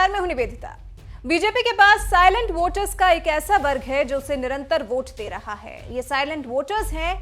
नमस्कार, मैं हूं निवेदिता। बीजेपी के पास साइलेंट वोटर्स का एक ऐसा वर्ग है जो उसे निरंतर वोट दे रहा है। ये साइलेंट वोटर्स हैं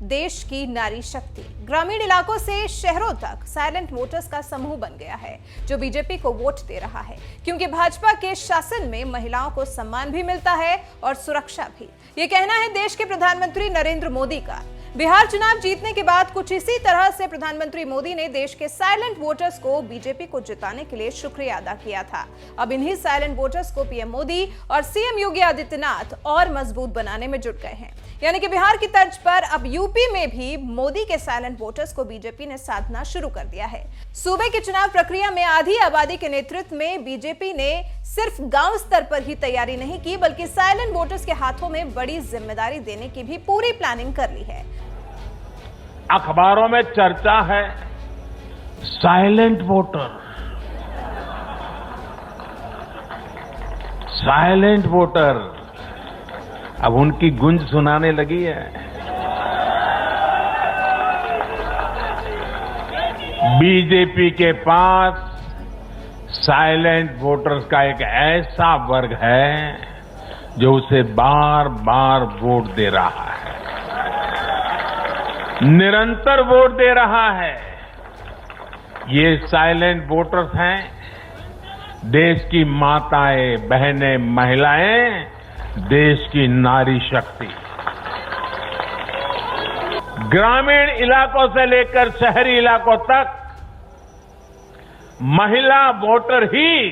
देश की नारी शक्ति। ग्रामीण इलाकों से शहरों तक साइलेंट वोटर्स का समूह बन गया है जो बीजेपी को वोट दे रहा है, क्योंकि भाजपा के शासन में महिलाओं को सम्मान भी मिलता है और सुरक्षा भी। ये कहना है देश के प्रधानमंत्री नरेंद्र मोदी का। बिहार चुनाव जीतने के बाद कुछ इसी तरह से प्रधानमंत्री मोदी ने देश के साइलेंट वोटर्स को बीजेपी को जिताने के लिए शुक्रिया अदा किया था। अब इन्हीं साइलेंट वोटर्स को पीएम मोदी और सीएम योगी आदित्यनाथ और मजबूत बनाने में जुट गए हैं। यानी कि बिहार की तर्ज पर अब यूपी में भी मोदी के साइलेंट वोटर्स को बीजेपी ने साधना शुरू कर दिया है। सूबे की चुनाव प्रक्रिया में आधी आबादी के नेतृत्व में बीजेपी ने सिर्फ गांव स्तर पर ही तैयारी नहीं की, बल्कि साइलेंट वोटर्स के हाथों में बड़ी जिम्मेदारी देने की भी पूरी प्लानिंग कर ली है। अखबारों में चर्चा है साइलेंट वोटर, साइलेंट वोटर। अब उनकी गूंज सुनाने लगी है। बीजेपी के पास साइलेंट वोटर्स का एक ऐसा वर्ग है जो उसे बार बार वोट दे रहा है, निरंतर वोट दे रहा है। ये साइलेंट वोटर्स हैं देश की माताएं, बहनें, महिलाएं, देश की नारी शक्ति। ग्रामीण इलाकों से लेकर शहरी इलाकों तक महिला वोटर ही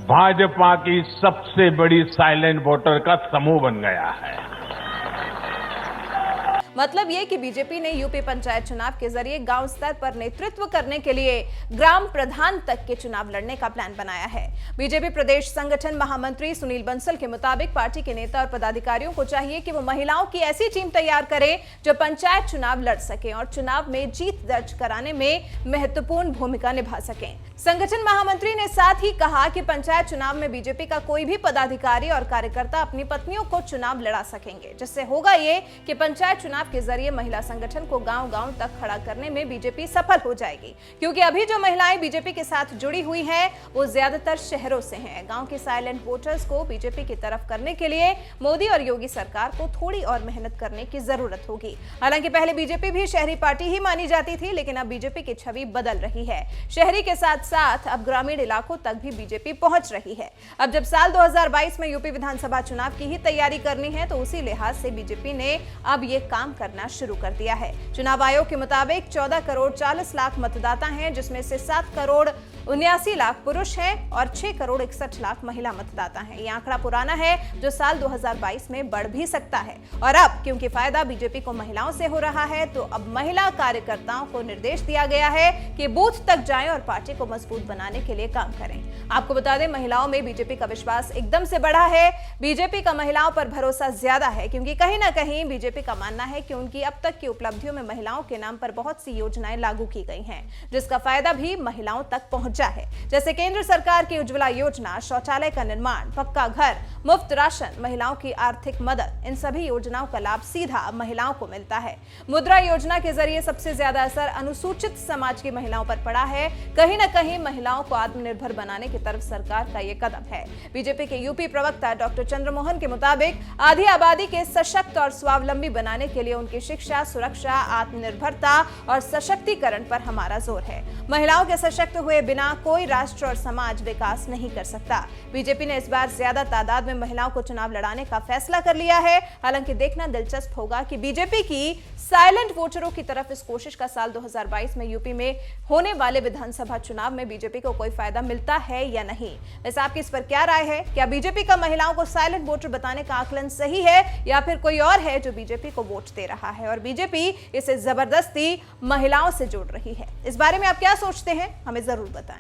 भाजपा की सबसे बड़ी साइलेंट वोटर का समूह बन गया है। मतलब ये कि बीजेपी ने यूपी पंचायत चुनाव के जरिए गांव स्तर पर नेतृत्व करने के लिए ग्राम प्रधान तक के चुनाव लड़ने का प्लान बनाया है। बीजेपी प्रदेश संगठन महामंत्री सुनील बंसल के मुताबिक पार्टी के नेता और पदाधिकारियों को चाहिए कि वो महिलाओं की ऐसी टीम तैयार करें जो पंचायत चुनाव लड़ सकें और चुनाव में जीत दर्ज कराने में महत्वपूर्ण भूमिका निभा सकें। संगठन महामंत्री ने साथ ही कहा कि पंचायत चुनाव में बीजेपी का कोई भी पदाधिकारी और कार्यकर्ता अपनी पत्नियों को चुनाव लड़ा सकेंगे, जिससे होगा ये कि पंचायत चुनाव के जरिए महिला संगठन को गांव-गांव तक खड़ा करने में बीजेपी सफल हो जाएगी, क्योंकि अभी जो महिलाएं बीजेपी के साथ जुड़ी हुई हैं वो ज्यादातर शहरों से हैं। गांव के साइलेंट वोटर्स को बीजेपी की तरफ करने के लिए मोदी और योगी सरकार को थोड़ी और मेहनत करने की जरूरत होगी। हालांकि पहले बीजेपी भी शहरी पार्टी ही मानी जाती थी, लेकिन अब बीजेपी की छवि बदल रही है। शहरी के साथ साथ अब ग्रामीण इलाकों तक भी बीजेपी पहुंच रही है। अब जब साल 2022 में यूपी विधानसभा चुनाव की ही तैयारी करनी है, तो उसी लिहाज से बीजेपी ने अब ये काम करना शुरू कर दिया है। चुनाव आयोग के मुताबिक 14 करोड़ 40 लाख मतदाता हैं, जिसमें से 7 करोड़ 79 लाख पुरुष हैं और 6 करोड़ 61 लाख महिला मतदाता हैं। ये आंकड़ा पुराना है जो साल 2022 में बढ़ भी सकता है। और अब क्योंकि फायदा बीजेपी को महिलाओं से हो रहा है, तो अब महिला कार्यकर्ताओं को निर्देश दिया गया है कि बूथ तक जाएं और पार्टी को मजबूत बनाने के लिए काम करें। आपको बता दें, महिलाओं में बीजेपी का विश्वास एकदम से बढ़ा है। बीजेपी का महिलाओं पर भरोसा ज्यादा है, क्योंकि कहीं ना कहीं बीजेपी का मानना है कि उनकी अब तक की उपलब्धियों में महिलाओं के नाम पर बहुत सी योजनाएं लागू की गई हैं, जिसका फायदा भी महिलाओं तक पहुंचा है। जैसे केंद्र सरकार की उज्ज्वला योजना, शौचालय का निर्माण, पक्का घर, मुफ्त राशन, महिलाओं की आर्थिक मदद, इन सभी योजनाओं का लाभ सीधा महिलाओं को मिलता है। मुद्रा योजना के जरिए सबसे ज्यादा असर अनुसूचित समाज की महिलाओं पर पड़ा है। कहीं ना कहीं महिलाओं को आत्मनिर्भर बनाने की तरफ सरकार का यह कदम है। बीजेपी के यूपी प्रवक्ता डॉक्टर चंद्रमोहन के मुताबिक आधी आबादी के सशक्त और स्वावलंबी बनाने के लिए उनकी शिक्षा, सुरक्षा, आत्मनिर्भरता और सशक्तिकरण पर हमारा जोर है। महिलाओं के सशक्त हुए बिना कोई राष्ट्र और समाज विकास नहीं कर सकता। बीजेपी ने इस बार ज्यादा तादाद में महिलाओं को चुनाव लड़ाने का फैसला कर लिया है। हालांकि देखना दिलचस्प होगा कि बीजेपी की साइलेंट वोटरों की तरफ इस कोशिश का साल 2022 में यूपी में होने वाले विधानसभा चुनाव में बीजेपी को कोई फायदा मिलता है या नहीं। वैसे आपकी इस पर क्या राय है? क्या बीजेपी का महिलाओं को साइलेंट वोटर बताने का आकलन सही है, या फिर कोई और है जो बीजेपी को वोट दे रहा है और बीजेपी इसे जबरदस्ती महिलाओं से जोड़ रही है? इस बारे में आप क्या सोचते हैं, हमें जरूर बताएं।